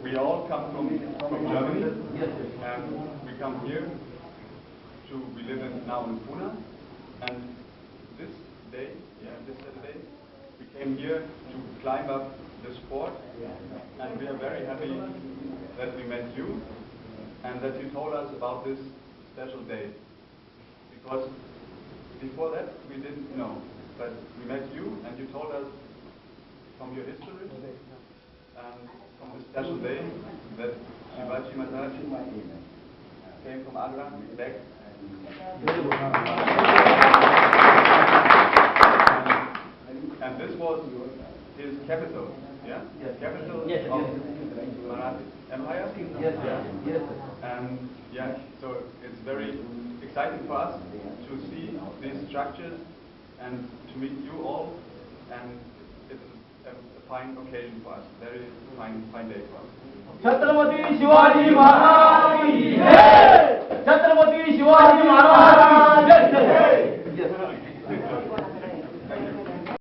we all come from Germany, and we come here we live now in Pune, and this day, this Saturday, we came here to climb up this fort, and we are very happy that we met you, and that you told us about this special day, because before that we didn't know, but we met you, and you told us from your history, and from this special day, that Shivaji Maharaj came from Agra back. And this was his capital, yeah? Yes. Capital yes, of yes. Marathi Empire? Yes, yes. And yeah, so it's very exciting for us to see these structures and to meet you all, and it's a fine occasion for us, very fine day for us. Chhatrapati Shivaji Maharaj की जय. छत्रपती शिवाजी महाराज की जय.